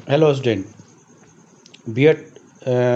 Hello student, B Ed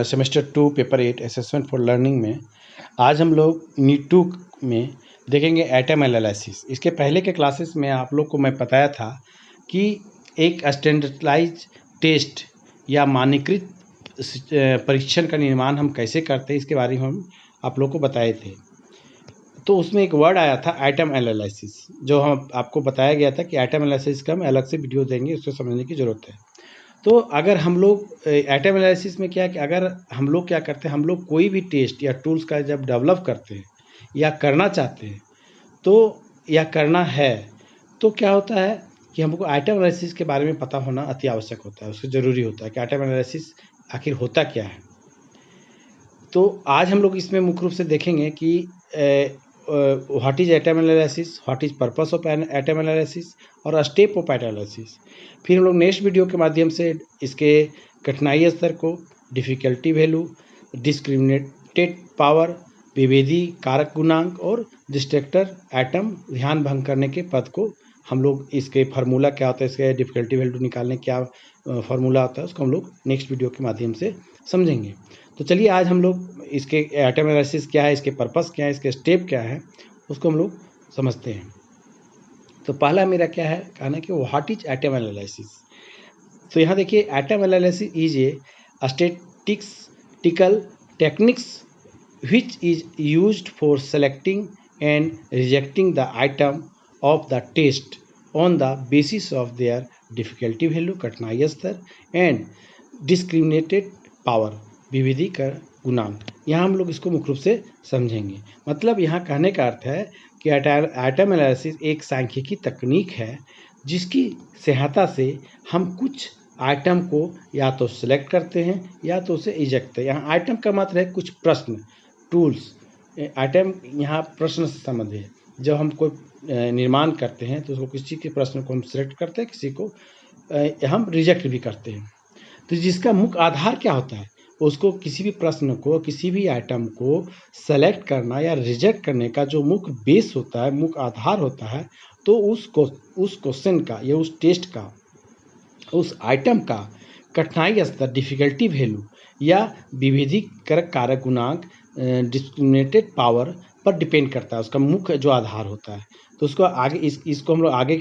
semester 2 paper 8 assessment for learning में आज हम लोग नीट 2 में देखेंगे एटम एनालिसिस। इसके पहले के क्लासेस में आप लोग को मैं बताया था कि एक स्टैंडर्डाइज टेस्ट या मानकीकृत परीक्षण का निर्माण हम कैसे करते हैं, इसके बारे में हम आप लोग को बताए थे। तो उसमें एक वर्ड आया था एटम एनालिसिस, जो हम आपको बताया गया था कि एटम एनालिसिस का हम अलग से वीडियो देंगे, उसको समझने की ज़रूरत है। तो अगर हम लोग एटम एनालिसिस में क्या कि अगर हम लोग क्या करते हैं, हम लोग कोई भी टेस्ट या टूल्स का जब डेवलप करते हैं या करना चाहते हैं तो या करना है तो क्या होता है कि हमको एटम एनालिसिस के बारे में पता होना अति आवश्यक होता है, उससे ज़रूरी होता है कि एटम एनालिसिस आखिर होता क्या है। तो आज हम लोग इसमें मुख्य रूप से देखेंगे कि what is atom analysis, what is purpose of atom analysis और स्टेप ऑफ एटम एनालिसिस। फिर हम लोग नेक्स्ट वीडियो के माध्यम से इसके कठिनाई स्तर को, डिफ़िकल्टी वैल्यू, डिस्क्रिमिनेटेड पावर, विभेदी कारक गुणांक और डिस्ट्रक्टर एटम ध्यान भंग करने के पद को हम लोग, इसके फार्मूला क्या होता है, इसके डिफ़िकल्टी वैल्यू निकालने क्या फार्मूला होता है, उसको हम लोग नेक्स्ट वीडियो के माध्यम से समझेंगे। तो चलिए आज हम लोग इसके एटम एनालिसिस क्या है, इसके पर्पस क्या है, इसके स्टेप क्या है, उसको हम लोग समझते हैं। तो पहला मेरा क्या है कहना कि व्हाट इज एटम एनालिसिस। तो यहाँ देखिए, atom analysis is a statistical techniques which is used for selecting and rejecting the item of the test on the basis of their difficulty value, कठिनाई स्तर, and discriminated power, विविधि का गुणांक। यहाँ हम लोग इसको मुख्य रूप से समझेंगे। मतलब यहाँ कहने का अर्थ है कि एटम एनालिसिस एक सांख्यिकी तकनीक है जिसकी सहायता से हम कुछ आइटम को या तो सिलेक्ट करते हैं या तो उसे इजेक्ट करते हैं। यहाँ आइटम का मतलब है कुछ प्रश्न, टूल्स। आइटम यहाँ प्रश्न से संबंध है। जब हम कोई निर्माण करते हैं तो उसको किसी के प्रश्न को हम सिलेक्ट करते हैं, किसी को हम रिजेक्ट भी करते हैं। तो जिसका मुख्य आधार क्या होता है, उसको किसी भी प्रश्न को, किसी भी आइटम को सेलेक्ट करना या रिजेक्ट करने का जो मुख्य बेस होता है, मुख्य आधार होता है, तो उस क्वेश्चन का या उस टेस्ट का, उस आइटम का कठिनाई स्तर, डिफ़िकल्टी वैल्यू या विभेदी कारक गुणांक, डिस्क्रिमिनेटेड पावर पर डिपेंड करता है, उसका मुख्य जो आधार होता है। तो उसको आगे इसको हम लोग आगे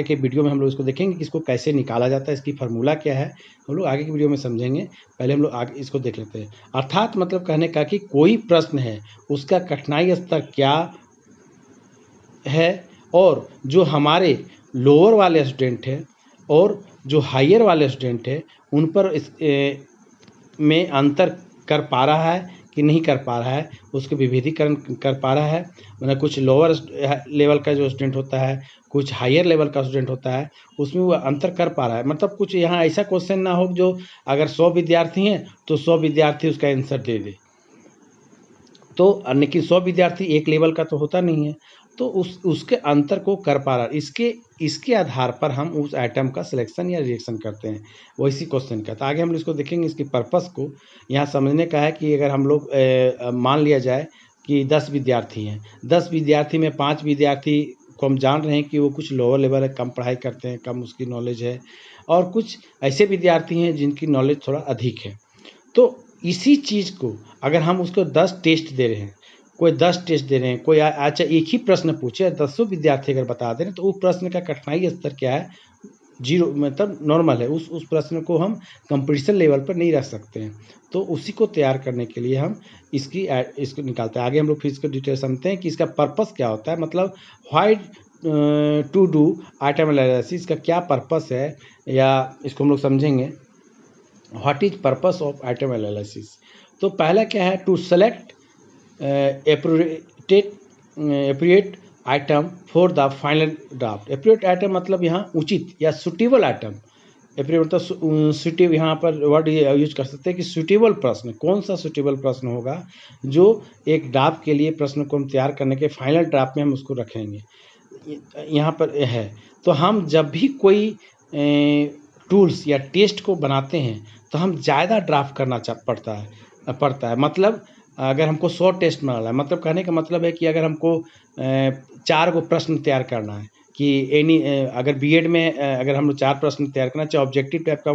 के वीडियो में हम लोग इसको देखेंगे कि इसको कैसे निकाला जाता है, इसकी फार्मूला क्या है, हम लोग आगे की वीडियो में समझेंगे। पहले हम लोग आगे इसको देख लेते हैं। अर्थात मतलब कहने का कि कोई प्रश्न है, उसका कठिनाई स्तर क्या है, और जो हमारे लोअर वाले स्टूडेंट हैं और जो हायर वाले स्टूडेंट हैं उन पर में अंतर कर पा रहा है कि नहीं कर पा रहा है, उसके विभेदीकरण कर पा रहा है। मतलब कुछ लोअर लेवल का जो स्टूडेंट होता है, कुछ हायर लेवल का स्टूडेंट होता है, उसमें वो अंतर कर पा रहा है। मतलब कुछ यहाँ ऐसा क्वेश्चन ना हो जो अगर 100 विद्यार्थी हैं तो 100 विद्यार्थी उसका आंसर दे दे, तो लेकिन 100 विद्यार्थी एक लेवल का तो होता नहीं है, तो उसके अंतर को कर पा रहा है। इसके आधार पर हम उस आइटम का सिलेक्शन या रिजेक्शन करते हैं, वैसी क्वेश्चन का। तो आगे हम इसको देखेंगे। इसकी पर्पस को यहाँ समझने का है कि अगर हम लोग मान लिया जाए कि 10 विद्यार्थी हैं, 10 विद्यार्थी में 5 विद्यार्थी को हम जान रहे हैं कि वो कुछ लोअर लेवल है, कम पढ़ाई करते हैं, कम उसकी नॉलेज है, और कुछ ऐसे विद्यार्थी हैं जिनकी नॉलेज थोड़ा अधिक है। तो इसी चीज़ को अगर हम उसको 10 टेस्ट दे रहे हैं, कोई 10 टेस्ट दे रहे हैं, कोई अच्छा एक ही प्रश्न पूछे, 10 विद्यार्थी अगर बता दे रहे हैं, तो वो प्रश्न का कठिनाई स्तर क्या है, 0, मतलब नॉर्मल है। उस प्रश्न को हम कंपटीशन लेवल पर नहीं रख सकते हैं। तो उसी को तैयार करने के लिए हम इसको निकालते हैं। आगे हम लोग फिर इसको डिटेल समझते हैं कि इसका पर्पस क्या होता है। मतलब why to do item analysis का क्या पर्पस है, या इसको हम लोग समझेंगे what is purpose of item analysis. तो पहला क्या है, to select appropriate item for the final draft. Appropriate item मतलब यहाँ उचित या सुटेबल आइटम। एप्रोप्रिएट मतलब सुटेबल, यहाँ पर वर्ड यूज कर सकते हैं कि सुटेबल प्रश्न। कौन सा सुटेबल प्रश्न होगा जो एक ड्राफ्ट के लिए, प्रश्न को हम तैयार करने के फाइनल ड्राफ्ट में हम उसको रखेंगे, यहाँ पर है। तो हम जब भी कोई टूल्स या टेस्ट को बनाते हैं तो हम ज़्यादा ड्राफ्ट करना पड़ता है। मतलब अगर हमको 100 टेस्ट बनाना है, मतलब कहने का मतलब है कि अगर हमको 4 गो प्रश्न तैयार करना है कि अगर बीएड में अगर हम लोग 4 प्रश्न तैयार करना चाहे ऑब्जेक्टिव टाइप का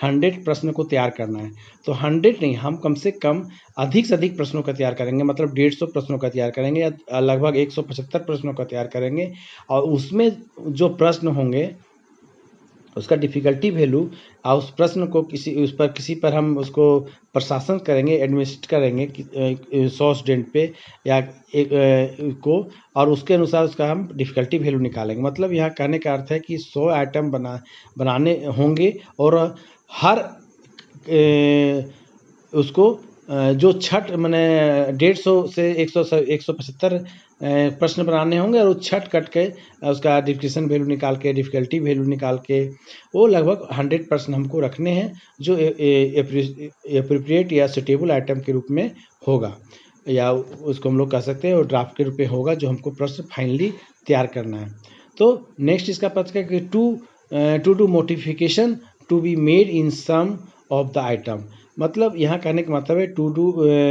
100 प्रश्न को तैयार करना है, तो 100 नहीं, हम कम से कम अधिक से अधिक प्रश्नों का तैयार करेंगे, मतलब 150 प्रश्नों का तैयार करेंगे या लगभग 175 प्रश्नों का तैयार करेंगे। और उसमें जो प्रश्न होंगे उसका डिफ़िकल्टी वैल्यू और उस प्रश्न को किसी पर हम उसको प्रशासन करेंगे, एडमिनिस्ट्रेट करेंगे कि 100 स्टूडेंट पे या एक को, और उसके अनुसार उसका हम डिफ़िकल्टी वैल्यू निकालेंगे। मतलब यहाँ कहने का अर्थ है कि 100 आइटम बनाने होंगे और हर उसको जो छठ माने 150 से 175 प्रश्न बनाने होंगे और छठ कट के उसका डिस्क्रिप्शन वैल्यू निकाल के, डिफ़िकल्टी वैल्यू निकाल के वो लगभग 100 प्रश्न हमको रखने हैं जो एप्रोप्रिएट या सुटेबल आइटम के रूप में होगा, या उसको हम लोग कह सकते हैं और ड्राफ्ट के रूप में होगा जो हमको प्रश्न फाइनली तैयार करना है। तो नेक्स्ट इसका प्रश्न है कि to do modification to be made in some of the item. मतलब यहाँ कहने का मतलब है to do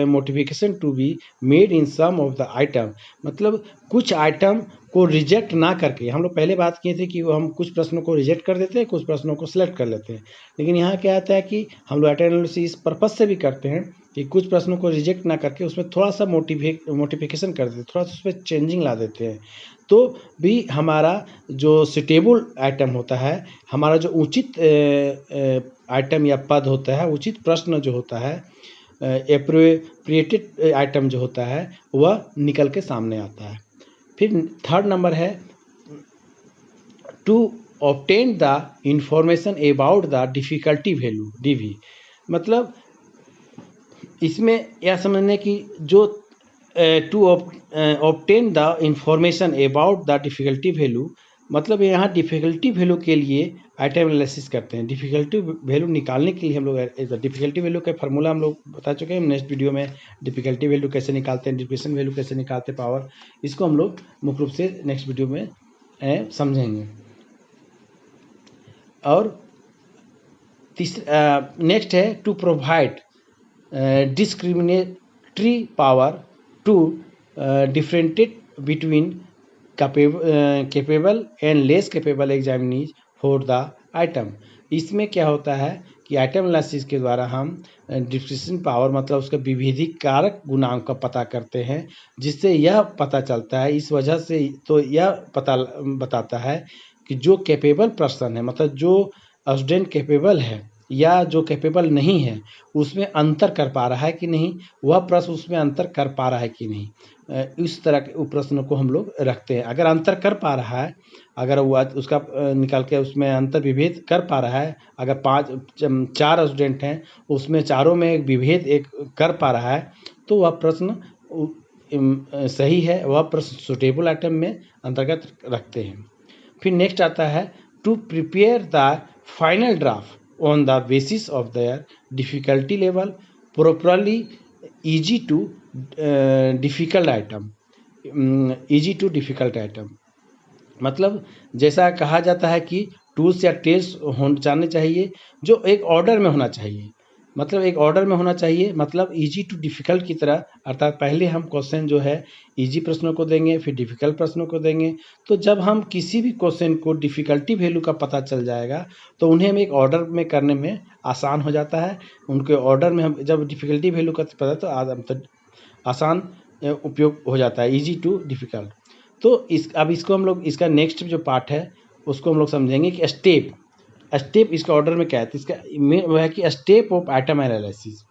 modification to be made in some of the item, मतलब कुछ आइटम को रिजेक्ट ना करके। हम लोग पहले बात किए थे कि हम कुछ प्रश्नों को रिजेक्ट कर देते हैं, कुछ प्रश्नों को सिलेक्ट कर लेते हैं, लेकिन यहाँ क्या आता है कि हम लोग आइटम एनालिसिस इस पर्पज से भी करते हैं कि कुछ प्रश्नों को रिजेक्ट ना करके उसमें थोड़ा सा मोटिफिकेशन कर देते हैं, थोड़ा सा उसमें चेंजिंग ला देते हैं, तो भी हमारा जो सुटेबल आइटम होता है, हमारा जो उचित आइटम या पद होता है, उचित प्रश्न जो होता है, एप्रोप्रिएटेड आइटम जो होता है, वह निकल के सामने आता है। फिर थर्ड नंबर है to obtain the information about the difficulty value DV. मतलब इसमें यह समझने की जो to obtain the information about the difficulty value, मतलब यहाँ डिफ़िकल्टी वैल्यू के लिए आइटम एनालिसिस करते हैं। डिफ़िकल्टी वैल्यू निकालने के लिए हम लोग डिफ़िकल्टी वैल्यू का फार्मूला हम लोग बता चुके हैं नेक्स्ट वीडियो में। डिफ़िकल्टी वैल्यू कैसे निकालते हैं, डिस्क्रिप्शन वैल्यू कैसे निकालते हैं, पावर, इसको हम लोग मुख्य रूप से नेक्स्ट वीडियो में समझेंगे। और तीसरा नेक्स्ट है to provide discriminatory power to differentiate between capable and less capable examinees for the item. इसमें क्या होता है कि आइटम एनालिसिस के द्वारा हम डिस्क्रिप्शन पावर मतलब उसका विभेदिक कारक गुणांक का पता करते हैं, जिससे यह पता चलता है, इस वजह से तो यह पता बताता है कि जो कैपेबल पर्सन है, मतलब जो स्टूडेंट कैपेबल है या जो कैपेबल नहीं है, उसमें अंतर कर पा रहा है कि नहीं, वह प्रश्न उसमें अंतर कर पा रहा है कि नहीं, इस तरह के प्रश्न को हम लोग रखते हैं। अगर अंतर कर पा रहा है, अगर वो उसका निकाल के उसमें अंतर विभेद कर पा रहा है, अगर 4 स्टूडेंट हैं उसमें चारों में एक विभेद एक कर पा रहा है, तो वह प्रश्न सही है, वह प्रश्न सुटेबल आइटम में अंतर्गत रखते हैं। फिर नेक्स्ट आता है to prepare the final draft on the basis of their difficulty level properly easy to difficult item, easy to difficult item। मतलब जैसा कहा जाता है कि टूल्स या टेस्ट जाने चाहिए जो एक ऑर्डर में होना चाहिए, मतलब एक ऑर्डर में होना चाहिए, मतलब इजी टू डिफ़िकल्ट की तरह, अर्थात पहले हम क्वेश्चन जो है इजी प्रश्नों को देंगे, फिर डिफ़िकल्ट प्रश्नों को देंगे। तो जब हम किसी भी क्वेश्चन को डिफ़िकल्टी वैल्यू का पता चल जाएगा तो उन्हें हम एक ऑर्डर में करने में आसान हो जाता है। उनके ऑर्डर में हम जब डिफ़िकल्टी वैल्यू का पता तो आसान उपयोग हो जाता है, ईजी टू डिफ़िकल्ट। तो अब इसको हम लोग इसका नेक्स्ट जो पार्ट है उसको हम लोग समझेंगे कि स्टेप इसका ऑर्डर में क्या है। तो इसका वो है कि step of item analysis.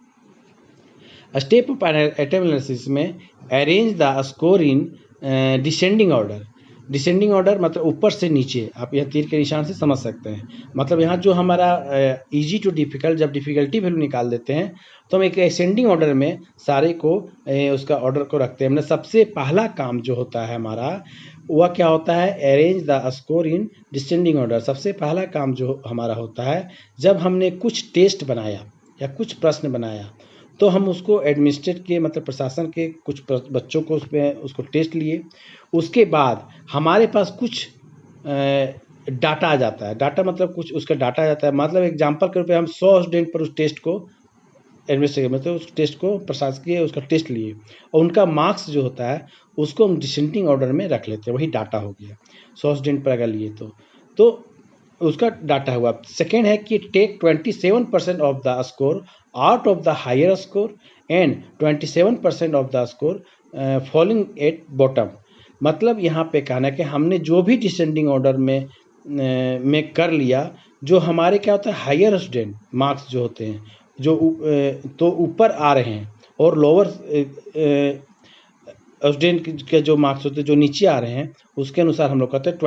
Step of item analysis में arrange the score in descending order. Descending order मतलब ऊपर से नीचे, आप यह तीर के निशान से समझ सकते हैं। मतलब यहाँ जो हमारा इजी टू डिफ़िकल्ट जब डिफ़िकल्टी वैल्यू निकाल देते हैं तो हम एक असेंडिंग ऑर्डर में सारे को उसका ऑर्डर को रखते हैं। हमने सबसे पहला काम जो होता है हमारा वह क्या होता है, arrange the score in descending order. सबसे पहला काम जो हमारा होता है जब हमने कुछ टेस्ट बनाया या कुछ प्रश्न बनाया तो हम उसको एडमिनिस्ट्रेट के मतलब प्रशासन के कुछ बच्चों को उसमें उसको टेस्ट लिए। उसके बाद हमारे पास कुछ डाटा आ जाता है। डाटा मतलब कुछ उसका डाटा आ जाता है, मतलब एग्जांपल के रूप में हम 100 स्टूडेंट पर उस टेस्ट को एडमिनिस्ट्रेट मतलब उस टेस्ट को प्रशासकीय उसका टेस्ट लिए और उनका मार्क्स जो होता है उसको हम डिसेंडिंग ऑर्डर में रख लेते हैं, वही डाटा हो गया 100 स्टूडेंट पर अगर लिए तो उसका डाटा हुआ। सेकेंड है कि take 27% of the score out of the higher score and 27% of the score falling at bottom. मतलब यहाँ पे कहना है कि हमने जो भी डिसेंडिंग ऑर्डर में कर लिया, जो हमारे क्या होता है हायर स्टूडेंट मार्क्स जो होते हैं जो तो ऊपर आ रहे हैं, और लोअर स्टूडेंट के जो मार्क्स होते हैं जो नीचे आ रहे हैं, उसके अनुसार हम लोग कहते हैं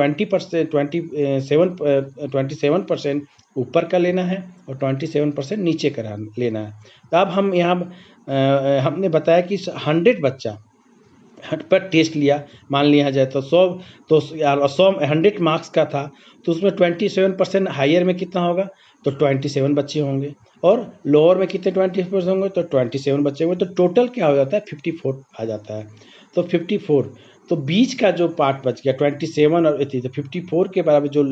27% ऊपर का लेना है और 27% नीचे का लेना है। तो अब हम यहाँ हमने बताया कि 100 बच्चा पर टेस्ट लिया, मान लिया जाए तो 100 मार्क्स का था, तो उसमें 27% हायर में कितना होगा, तो 27 बच्चे होंगे, और लोअर में कितने 20% होंगे, तो 27 बच्चे होंगे। तो टोटल क्या हो जाता है 54 आ जाता है। तो 54, तो बीच का जो पार्ट बच गया 27 और 80, तो 54 के बराबर जो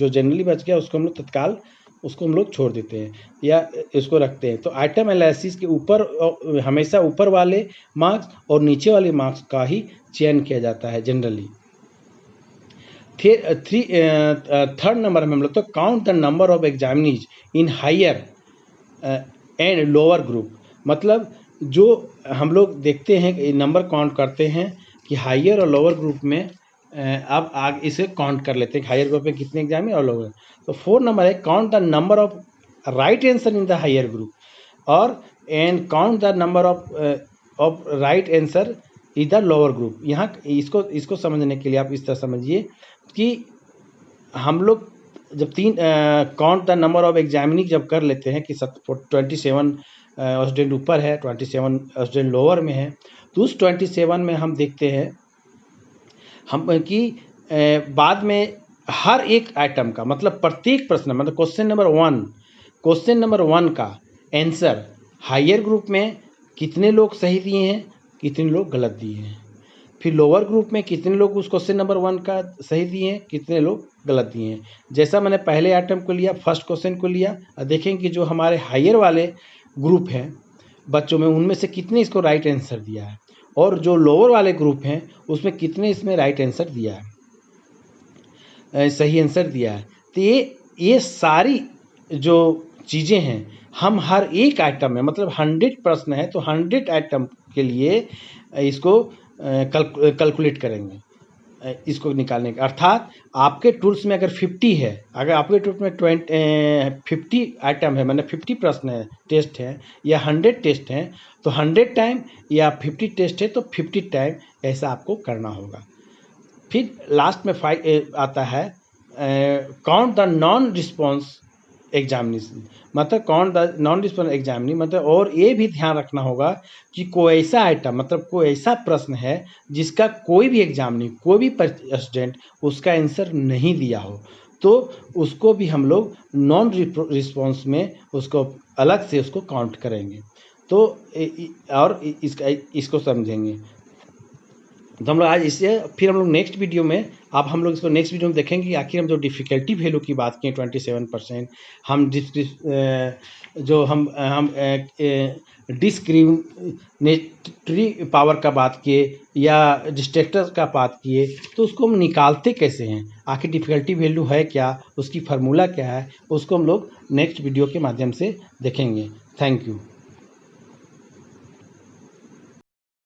जनरली बच गया उसको हम लोग तत्काल उसको हम लोग छोड़ देते हैं या इसको रखते हैं। तो आइटम एनालिसिस के ऊपर हमेशा ऊपर वाले मार्क्स और नीचे वाले मार्क्स का ही चयन किया जाता है जनरली। थर्ड नंबर में हम लोग तो count the number of examinees in higher and lower group. मतलब जो हम लोग देखते हैं नंबर काउंट करते हैं कि हायर और लोअर ग्रुप में अब आगे इसे काउंट कर लेते हैं हायर ग्रुप में कितने एग्जाम है और लोअर। तो 4 नंबर है count the number of right answer in the higher group और and count the number of right answer in the lower group. यहाँ इसको समझने के लिए आप इस तरह समझिए कि हम लोग जब count the number of examinee जब कर लेते हैं कि 27 स्टूडेंट ऊपर है, 27 स्टूडेंट लोअर में है, तो उस 27 में हम देखते हैं हम कि बाद में हर एक आइटम का मतलब प्रत्येक प्रश्न मतलब क्वेश्चन नंबर 1 का आंसर हायर ग्रुप में कितने लोग सही दिए हैं, कितने लोग गलत दिए हैं, फिर लोअर ग्रुप में कितने लोग उस क्वेश्चन नंबर 1 का सही दिए हैं, कितने लोग गलत दिए हैं। जैसा मैंने पहले आइटम को लिया, फर्स्ट क्वेश्चन को लिया, और देखें कि जो हमारे हायर वाले ग्रुप हैं बच्चों में उनमें से कितने इसको राइट आंसर दिया है, और जो लोअर वाले ग्रुप हैं उसमें कितने इसमें राइट आंसर दिया है, सही आंसर दिया है। तो ये सारी जो चीज़ें हैं हम हर एक आइटम में मतलब 100 प्रश्न है तो 100 आइटम के लिए इसको कैलकुलेट करेंगे, इसको निकालने का। अर्थात आपके टूल्स में अगर 50 है, अगर आपके टूल्स में 50 आइटम है मतलब 50 प्रश्न है, टेस्ट है या 100 टेस्ट हैं, तो 100 टाइम या 50 टेस्ट है तो 50 टाइम ऐसा आपको करना होगा। फिर लास्ट में आता है count the non response examination, मतलब count the non response examinee मतलब, और ये भी ध्यान रखना होगा कि कोई ऐसा आइटम मतलब कोई ऐसा प्रश्न है जिसका कोई भी एग्जामिनी कोई भी स्टूडेंट उसका आंसर नहीं दिया हो, तो उसको भी हम लोग नॉन रिस्पॉन्स में उसको अलग से उसको काउंट करेंगे। तो और इसको समझेंगे। तो हम लोग आज इससे फिर हम लोग नेक्स्ट वीडियो में हम लोग इसको नेक्स्ट वीडियो में देखेंगे कि आखिर हम जो डिफ़िकल्टी वैल्यू की बात किए 27%, हम जो हम डिस्क्रिमिनेटरी पावर का बात किए या डिस्ट्रैक्टर का बात किए, तो उसको हम निकालते कैसे हैं, आखिर डिफ़िकल्टी वैल्यू है क्या, उसकी फार्मूला क्या है, उसको हम लोग नेक्स्ट वीडियो के माध्यम से देखेंगे। Thank you.